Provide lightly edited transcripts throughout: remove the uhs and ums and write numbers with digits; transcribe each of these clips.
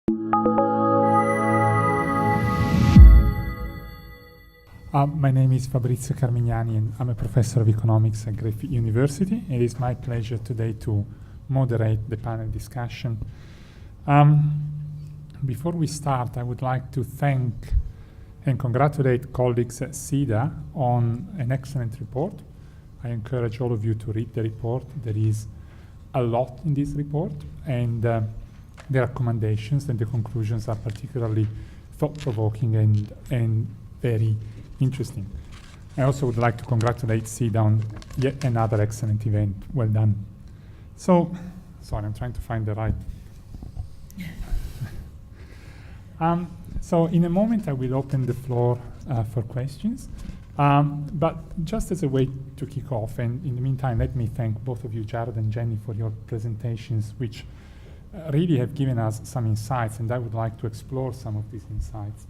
My name is Fabrizio Carmignani, and I'm a professor of economics at Griffith University. It is my pleasure today to moderate the panel discussion. Before we start, I would like to thank and congratulate colleagues at CEDA on an excellent report. I encourage all of you to read the report. There is a lot in this report, and the recommendations and the conclusions are particularly thought-provoking and very interesting. I also would like to congratulate CEDA on yet another excellent event. Well done. So, sorry, I'm trying to find the right. So in a moment I will open the floor for questions. But just as a way to kick off, and in the meantime, let me thank both of you, Jared and Jenny, for your presentations, which really have given us some insights, and I would like to explore some of these insights.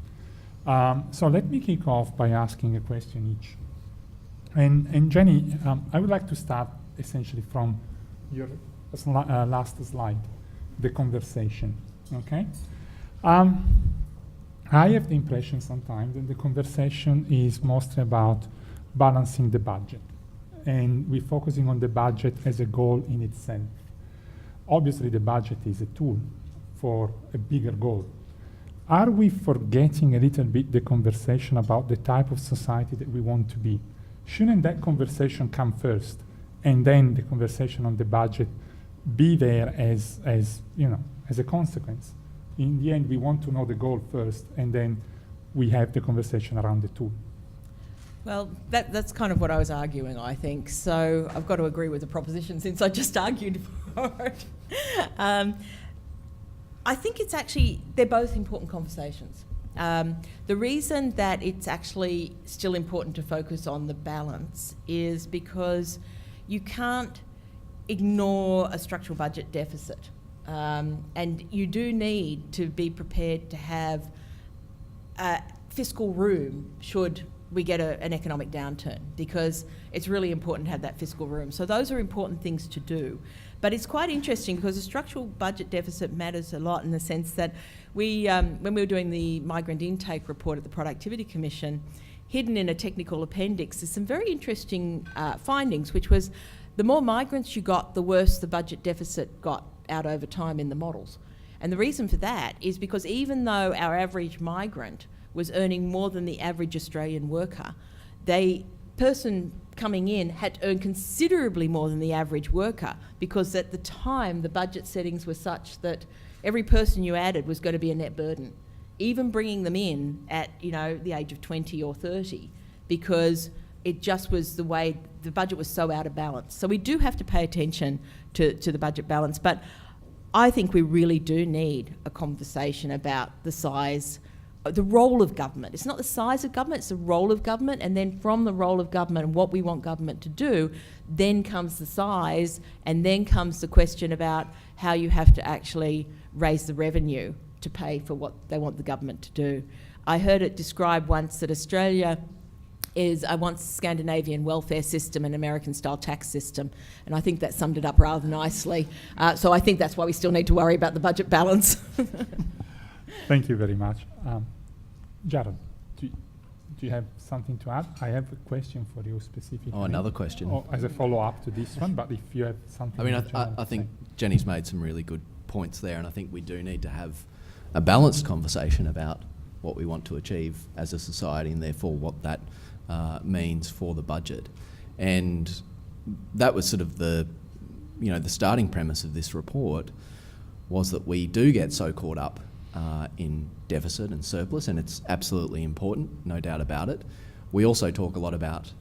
So let me kick off by asking a question each. And Jenny, I would like to start essentially from your last slide, the conversation, okay? I have the impression sometimes that the conversation is mostly about balancing the budget, and we're focusing on the budget as a goal in itself. Obviously, the budget is a tool for a bigger goal. Are we forgetting a little bit the conversation about the type of society that we want to be? Shouldn't that conversation come first, and then the conversation on the budget be there as a consequence? In the end, we want to know the goal first, and then we have the conversation around the tool. Well, that's kind of what I was arguing, I think. So I've got to agree with the proposition since I just argued for it. I think it's actually, they're both important conversations. The reason that it's actually still important to focus on the balance is because you can't ignore a structural budget deficit. And you do need to be prepared to have fiscal room should we get an economic downturn, because it's really important to have that fiscal room. So those are important things to do. But it's quite interesting because the structural budget deficit matters a lot in the sense that when we were doing the migrant intake report at the Productivity Commission, hidden in a technical appendix, there's some very interesting findings, which was the more migrants you got, the worse the budget deficit got out over time in the models. And the reason for that is because even though our average migrant was earning more than the average Australian worker, the person coming in had to earn considerably more than the average worker, because at the time the budget settings were such that every person you added was going to be a net burden, even bringing them in at the age of 20 or 30, because it just was the way the budget was so out of balance. So we do have to pay attention to the budget balance, but I think we really do need a conversation about the size, the role of government. It's not the size of government, it's the role of government, and then from the role of government and what we want government to do, then comes the size, and then comes the question about how you have to actually raise the revenue to pay for what they want the government to do. I heard it described once that Australia is a once Scandinavian welfare system and American-style tax system, and I think that summed it up rather nicely. So I think that's why we still need to worry about the budget balance. Thank you very much. Jared, do you have something to add? I have a question for you specifically. Oh, another question. Or as a follow-up to this one, but if you have something... I think Jenny's made some really good points there, and I think we do need to have a balanced conversation about what we want to achieve as a society, and therefore what that means for the budget. And that was sort of the starting premise of this report, was that we do get so caught up in deficit and surplus, and it's absolutely important, no doubt about it. We also talk a lot about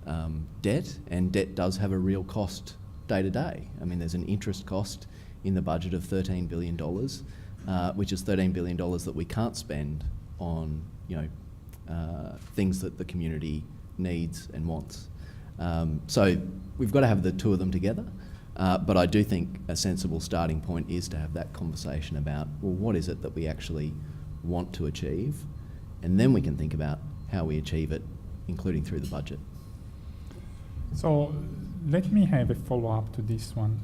debt, and debt does have a real cost day to day. I mean, there's an interest cost in the budget of $13 billion, which is $13 billion that we can't spend on things that the community needs and wants. So we've got to have the two of them together, but I do think a sensible starting point is to have that conversation about, well, what is it that we actually want to achieve, and then we can think about how we achieve it, including through the budget. So let me have a follow-up to this one.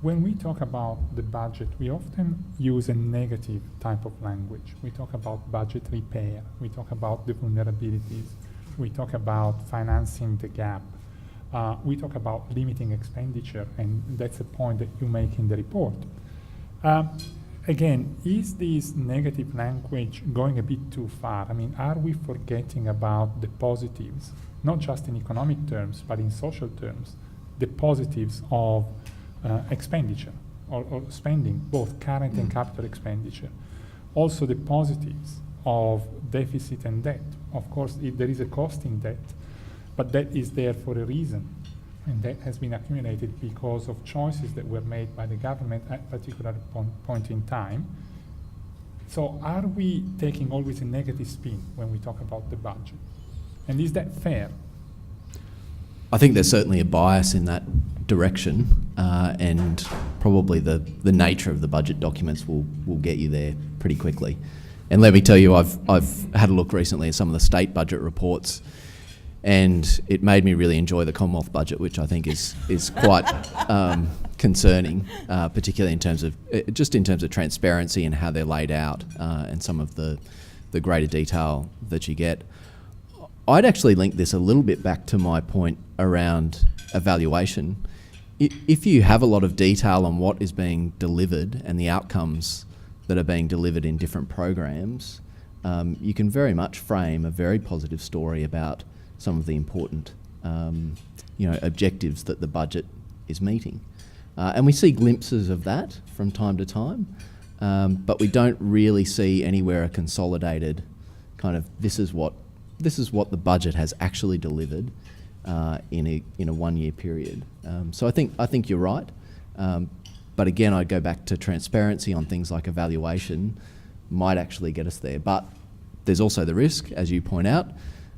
when we talk about the budget, we often use a negative type of language. We talk about budget repair, we talk about the vulnerabilities, we talk about financing the gap, we talk about limiting expenditure, and that's a point that you make in the report. Again, is this negative language going a bit too far? I mean, are we forgetting about the positives, not just in economic terms, but in social terms, the positives of expenditure or spending, both current and capital expenditure? Also the positives of deficit and debt. Of course, there is a cost in debt, but that is there for a reason. And that has been accumulated because of choices that were made by the government at a particular point in time. So are we taking always a negative spin when we talk about the budget? And is that fair? I think there's certainly a bias in that direction, and probably the nature of the budget documents will get you there pretty quickly. And let me tell you, I've had a look recently at some of the state budget reports, and it made me really enjoy the Commonwealth budget, which I think is quite concerning, particularly in terms of transparency and how they're laid out, and some of the greater detail that you get. I'd actually link this a little bit back to my point around evaluation. If you have a lot of detail on what is being delivered and the outcomes that are being delivered in different programs, you can very much frame a very positive story about some of the important objectives that the budget is meeting. And we see glimpses of that from time to time, but we don't really see anywhere a consolidated kind of this is what the budget has actually delivered in a 1 year period. So I think you're right. But again, I'd go back to transparency on things like evaluation might actually get us there. But there's also the risk, as you point out,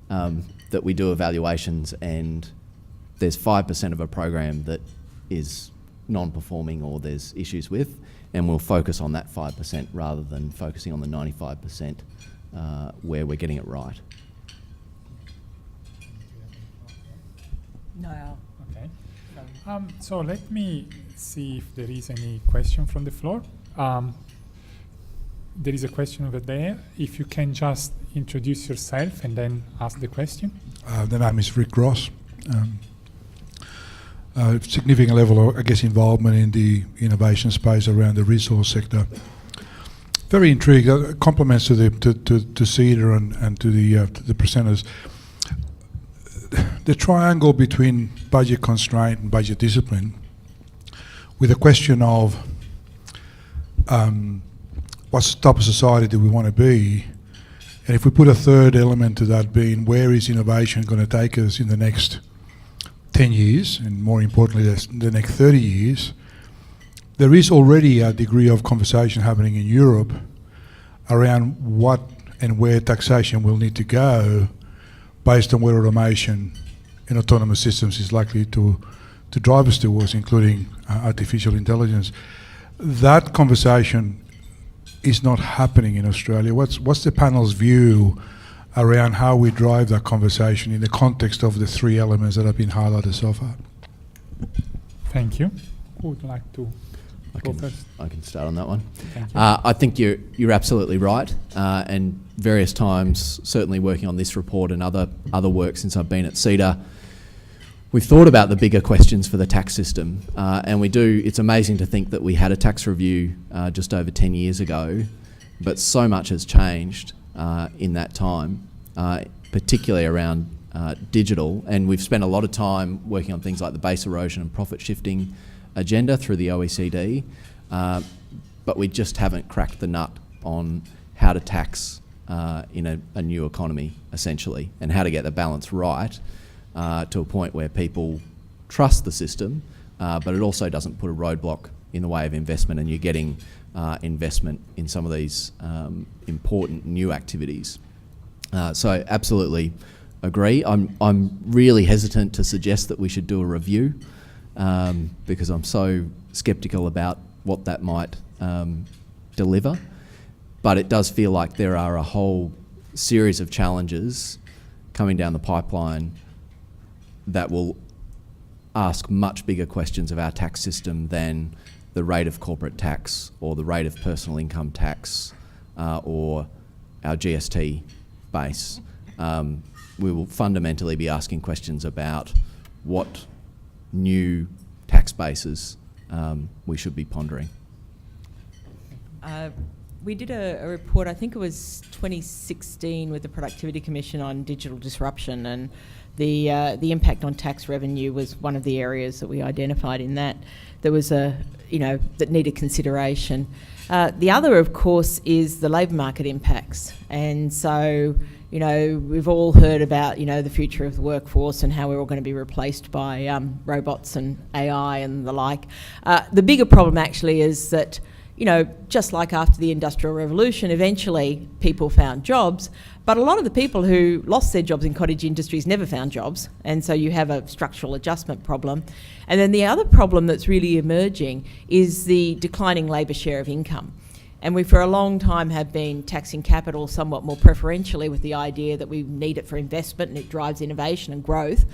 that we do evaluations and there's 5% of a program that is non-performing or there's issues with, and we'll focus on that 5% rather than focusing on the 95% where we're getting it right. No. Okay. So let me see if there is any question from the floor. There is a question over there. If you can just introduce yourself and then ask the question. The name is Rick Ross. Significant level of, I guess, involvement in the innovation space around the resource sector. Very intrigued. Compliments to CEDA and to the presenters. The triangle between budget constraint and budget discipline, with a question of what type of society do we want to be, and if we put a third element to that being where is innovation going to take us in the next 10 years, and more importantly the next 30 years, there is already a degree of conversation happening in Europe around what and where taxation will need to go based on where automation and autonomous systems is likely to drive us towards, including artificial intelligence. That conversation is not happening in Australia. What's the panel's view around how we drive that conversation in the context of the three elements that have been highlighted so far? Thank you. Who would like to go first? I can start on that one. Thank you. I think you're absolutely right, and various times, certainly working on this report and other work since I've been at CEDA, we've thought about the bigger questions for the tax system, and we do. It's amazing to think that we had a tax review just over 10 years ago, but so much has changed in that time, particularly around digital, and we've spent a lot of time working on things like the base erosion and profit shifting agenda through the OECD, but we just haven't cracked the nut on how to tax in a new economy, essentially, and how to get the balance right to a point where people trust the system, but it also doesn't put a roadblock in the way of investment, and you're getting investment in some of these important new activities. So absolutely agree. I'm really hesitant to suggest that we should do a review because I'm so sceptical about what that might deliver. But it does feel like there are a whole series of challenges coming down the pipeline that will ask much bigger questions of our tax system than the rate of corporate tax or the rate of personal income tax or our GST base. We will fundamentally be asking questions about what new tax bases we should be pondering. We did a report, I think it was 2016, with the Productivity Commission on digital disruption, and the impact on tax revenue was one of the areas that we identified in that. There was that needed consideration. The other, of course, is the labour market impacts. And so, we've all heard about, the future of the workforce and how we're all going to be replaced by robots and AI and the like. The bigger problem actually is that, just like after the Industrial Revolution, eventually people found jobs, but a lot of the people who lost their jobs in cottage industries never found jobs, and so you have a structural adjustment problem. And then the other problem that's really emerging is the declining labour share of income. And we for a long time have been taxing capital somewhat more preferentially, with the idea that we need it for investment and it drives innovation and growth.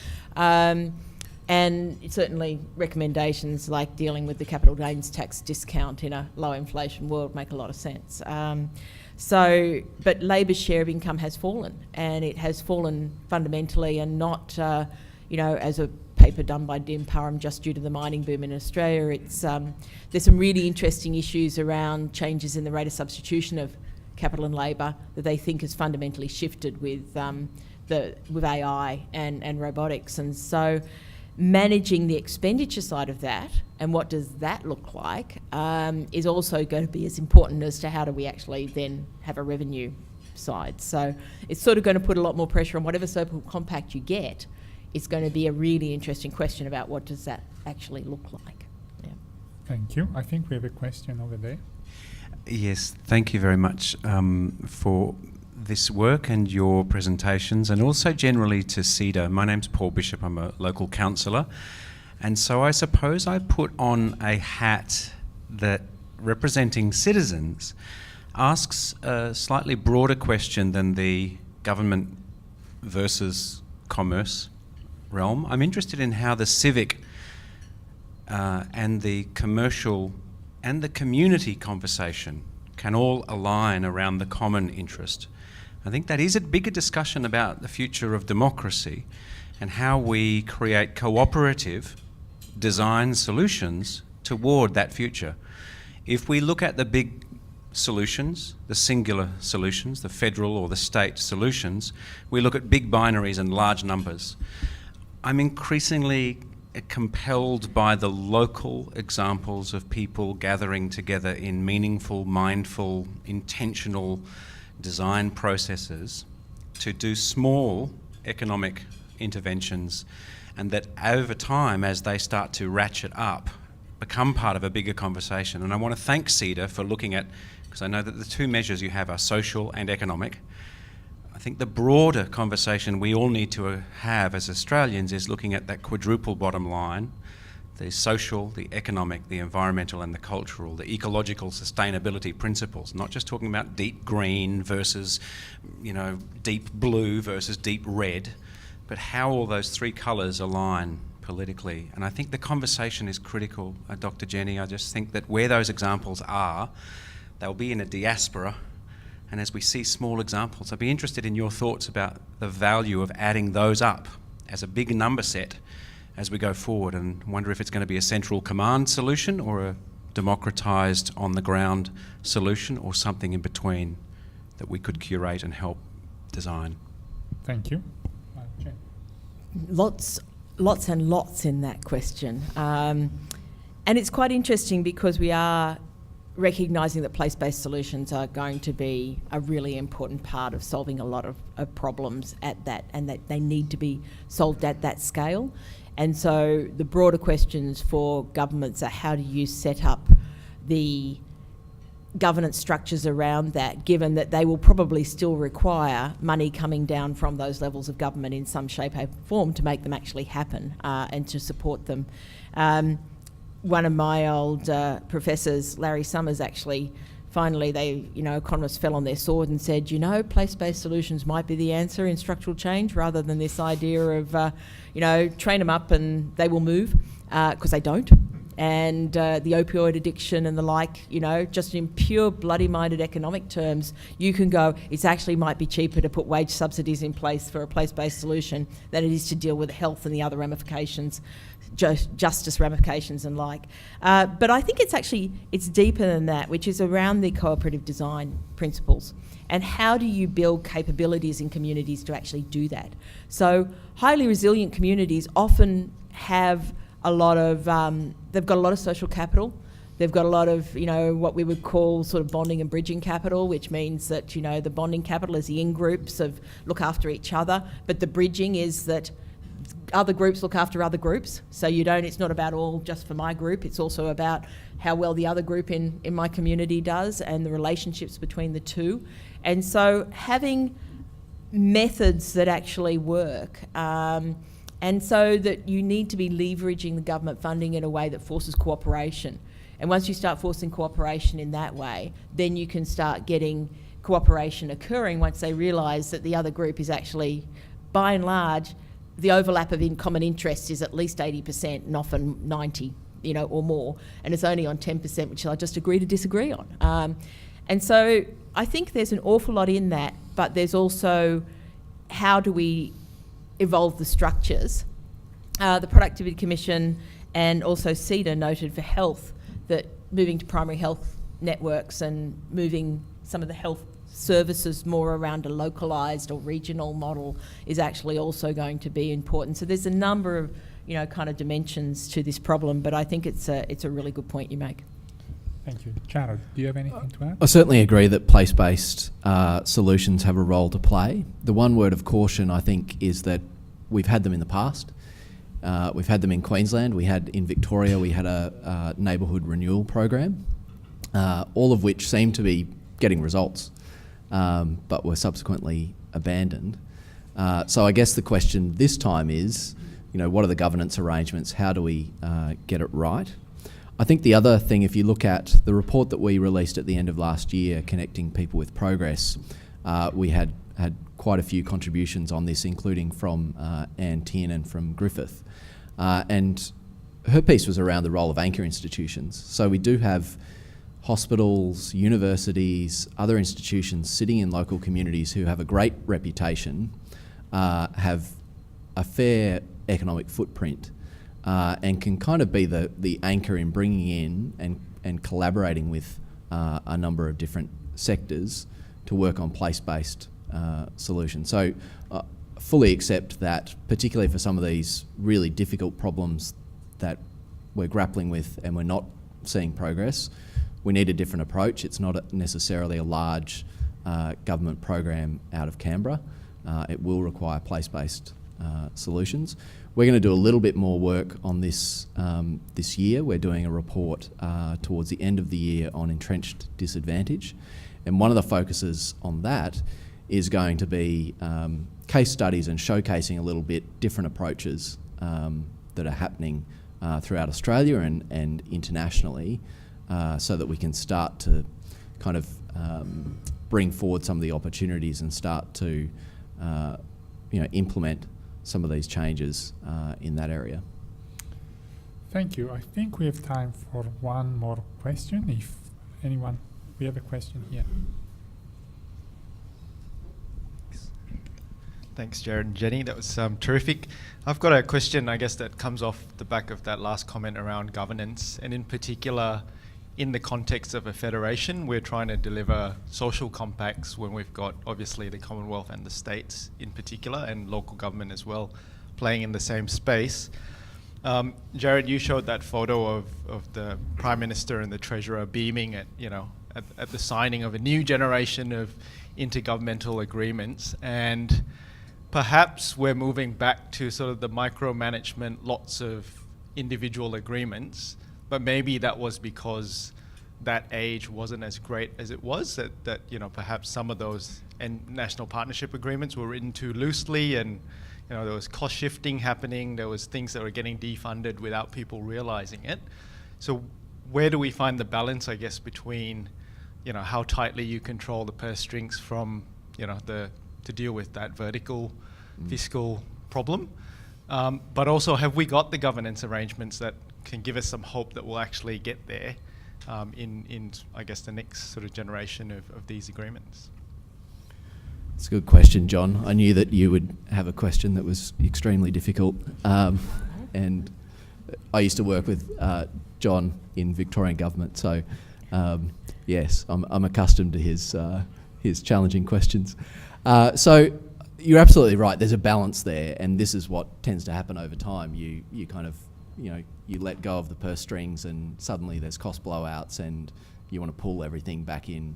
And certainly recommendations like dealing with the capital gains tax discount in a low inflation world make a lot of sense. But labour's share of income has fallen, and it has fallen fundamentally, and not, as a paper done by Dim Parham just due to the mining boom in Australia. It's there's some really interesting issues around changes in the rate of substitution of capital and labour that they think has fundamentally shifted with AI and robotics, and so managing the expenditure side of that and what does that look like is also going to be as important as to how do we actually then have a revenue side. So it's sort of going to put a lot more pressure on whatever social compact you get. It's going to be a really interesting question about what does that actually look like. Yeah. Thank you. I think we have a question over there. Yes, thank you very much for this work and your presentations, and also generally to CEDA. My name's Paul Bishop, I'm a local councillor, and so I suppose I put on a hat that, representing citizens, asks a slightly broader question than the government versus commerce realm. I'm interested in how the civic and the commercial and the community conversation can all align around the common interest. I think that is a bigger discussion about the future of democracy and how we create cooperative design solutions toward that future. If we look at the big solutions, the singular solutions, the federal or the state solutions, we look at big binaries and large numbers. I'm increasingly compelled by the local examples of people gathering together in meaningful, mindful, intentional design processes to do small economic interventions, and that over time, as they start to ratchet up, become part of a bigger conversation. And I want to thank CEDA for looking at, because I know that the two measures you have are social and economic. I think the broader conversation we all need to have as Australians is looking at that quadruple bottom line: the social, the economic, the environmental and the cultural, the ecological sustainability principles, not just talking about deep green versus, deep blue versus deep red, but how all those three colours align politically. And I think the conversation is critical, Dr. Jenny. I just think that where those examples are, they'll be in a diaspora, and as we see small examples, I'd be interested in your thoughts about the value of adding those up as a big number set as we go forward, and wonder if it's going to be a central command solution or a democratised on-the-ground solution, or something in between that we could curate and help design. Thank you. Jen. Lots and lots in that question. And it's quite interesting because we are recognising that place-based solutions are going to be a really important part of solving a lot of problems at that, and that they need to be solved at that scale. And so the broader questions for governments are, how do you set up the governance structures around that, given that they will probably still require money coming down from those levels of government in some shape or form to make them actually happen and to support them. One of my old professors, Larry Summers, actually finally they, economists fell on their sword and said, place-based solutions might be the answer in structural change rather than this idea of, train them up and they will move, because they don't. And the opioid addiction and the like, just in pure bloody-minded economic terms, you can go, it actually might be cheaper to put wage subsidies in place for a place-based solution than it is to deal with health and the other ramifications, justice ramifications and like. But I think it's deeper than that, which is around the cooperative design principles. And how do you build capabilities in communities to actually do that? So highly resilient communities often have a lot of, they've got a lot of social capital. They've got a lot of, what we would call sort of bonding and bridging capital, which means that, the bonding capital is the in-groups of look after each other, but the bridging is that other groups look after other groups. So it's not about all just for my group, it's also about how well the other group in my community does and the relationships between the two. And so having methods that actually work, and so that you need to be leveraging the government funding in a way that forces cooperation. And once you start forcing cooperation in that way, then you can start getting cooperation occurring once they realise that the other group is actually, by and large, the overlap of common interests is at least 80% and often 90, or more. And it's only on 10%, which I just agree to disagree on. And so I think there's an awful lot in that, but there's also how do we evolve the structures. The Productivity Commission and also CEDA noted for health that moving to primary health networks and moving some of the health services more around a localised or regional model is actually also going to be important. So there's a number of, kind of dimensions to this problem, but I think it's a really good point you make. Thank you. Jared, do you have anything to add? I certainly agree that place-based solutions have a role to play. The one word of caution, I think, is that we've had them in the past. We've had them in Queensland. In Victoria, we had a neighbourhood renewal program, all of which seemed to be getting results, but were subsequently abandoned. So I guess the question this time is, what are the governance arrangements? How do we get it right? I think the other thing, if you look at the report that we released at the end of last year, Connecting People with Progress, we had quite a few contributions on this, including from Anne Tiernan from Griffith. And her piece was around the role of anchor institutions. So we do have hospitals, universities, other institutions sitting in local communities who have a great reputation, have a fair economic footprint, and can kind of be the anchor in bringing in and collaborating with a number of different sectors to work on place-based solutions. So fully accept that, particularly for some of these really difficult problems that we're grappling with and we're not seeing progress, we need a different approach. It's not necessarily a large government program out of Canberra. It will require place-based solutions. We're going to do a little bit more work on this this year. We're doing a report towards the end of the year on entrenched disadvantage. And one of the focuses on that is going to be case studies and showcasing a little bit different approaches that are happening throughout Australia and internationally, so that we can start to kind of bring forward some of the opportunities and start to implement some of these changes in that area. Thank you. I think we have time for one more question. If anyone, we have a question here. Thanks, Jared and Jenny. That was terrific. I've got a question, I guess, that comes off the back of that last comment around governance, and in particular, in the context of a federation, we're trying to deliver social compacts when we've got, obviously, the Commonwealth and the states in particular, and local government as well, playing in the same space. Jared, you showed that photo of the Prime Minister and the Treasurer beaming at the signing of a new generation of intergovernmental agreements, and perhaps we're moving back to sort of the micromanagement, lots of individual agreements, but maybe that was because that age wasn't as great as it was, that perhaps some of those national partnership agreements were written too loosely, and there was cost shifting happening, there was things that were getting defunded without people realizing it. So where do we find the balance, I guess, between how tightly you control the purse strings from, to deal with that vertical fiscal problem. But also, have we got the governance arrangements that can give us some hope that we'll actually get there in I guess, the next sort of generation of these agreements? It's a good question, John. I knew that you would have a question that was extremely difficult. And I used to work with John in Victorian government, so yes, I'm accustomed to his challenging questions. So you're absolutely right. There's a balance there, and this is what tends to happen over time. You kind of, you let go of the purse strings, and suddenly there's cost blowouts, and you want to pull everything back in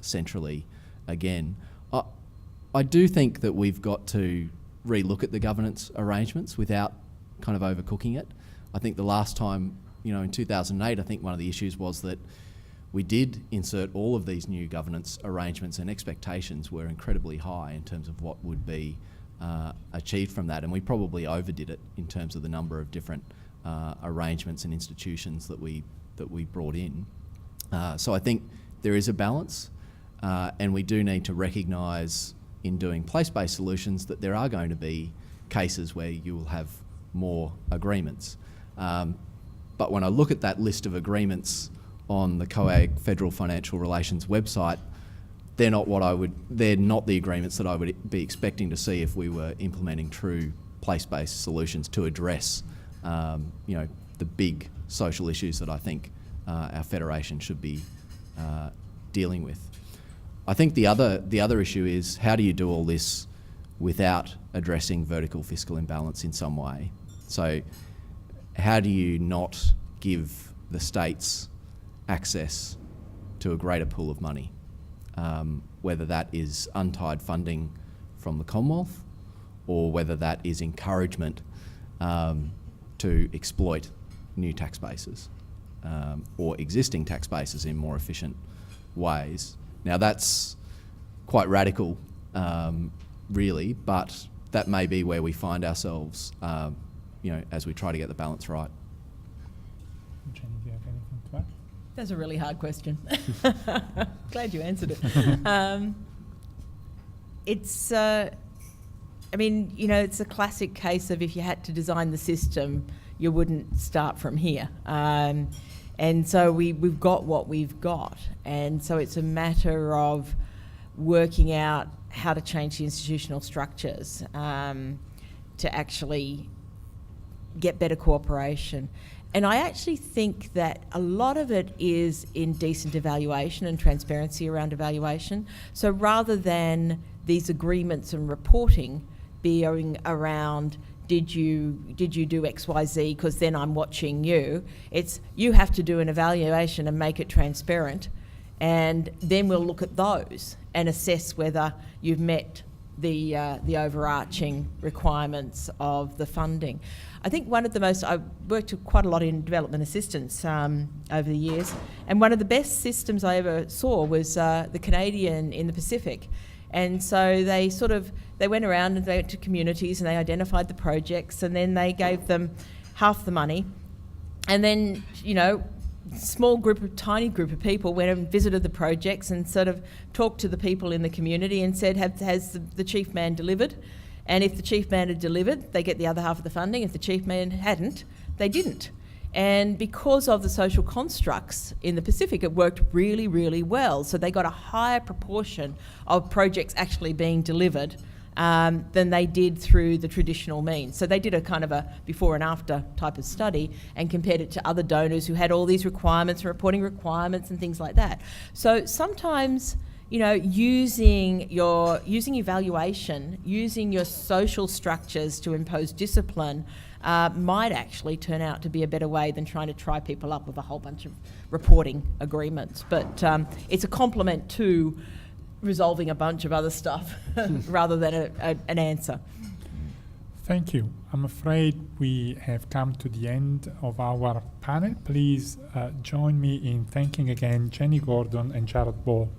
centrally again. I do think that we've got to relook at the governance arrangements without kind of overcooking it. I think the last time, in 2008, I think one of the issues was that we did insert all of these new governance arrangements, and expectations were incredibly high in terms of what would be achieved from that, and we probably overdid it in terms of the number of different arrangements and institutions that we brought in. So I think there is a balance, and we do need to recognise in doing place-based solutions that there are going to be cases where you will have more agreements. But when I look at that list of agreements on the COAG Federal Financial Relations website, they're not the agreements that I would be expecting to see if we were implementing true place-based solutions to address, the big social issues that I think our federation should be dealing with. I think the other issue is, how do you do all this without addressing vertical fiscal imbalance in some way? So how do you not give the states access to a greater pool of money, whether that is untied funding from the Commonwealth, or whether that is encouragement to exploit new tax bases or existing tax bases in more efficient ways? Now that's quite radical, really, but that may be where we find ourselves, as we try to get the balance right. Jenny, do you have anything to add? That's a really hard question. Glad you answered it. It's a classic case of, if you had to design the system, you wouldn't start from here. And so we've got what we've got. And so it's a matter of working out how to change the institutional structures to actually get better cooperation. And I actually think that a lot of it is in decent evaluation and transparency around evaluation. So rather than these agreements and reporting being around, did you do X, Y, Z, because then I'm watching you. It's, you have to do an evaluation and make it transparent, and then we'll look at those and assess whether you've met the overarching requirements of the funding. I think one of the most, I worked quite a lot in development assistance over the years, and one of the best systems I ever saw was the Canadian in the Pacific. And so they went around and they went to communities and they identified the projects, and then they gave them half the money. And then, tiny group of people went and visited the projects and sort of talked to the people in the community and said, has the chief man delivered? And if the chief man had delivered, they get the other half of the funding. If the chief man hadn't, they didn't. And because of the social constructs in the Pacific, it worked really, really well. So they got a higher proportion of projects actually being delivered than they did through the traditional means. So they did a kind of a before and after type of study and compared it to other donors who had all these requirements and reporting requirements and things like that. So sometimes, using evaluation, using your social structures to impose discipline might actually turn out to be a better way than trying to try people up with a whole bunch of reporting agreements. But it's a complement to resolving a bunch of other stuff rather than an answer. Thank you. I'm afraid we have come to the end of our panel. Please join me in thanking again Jenny Gordon and Jared Ball.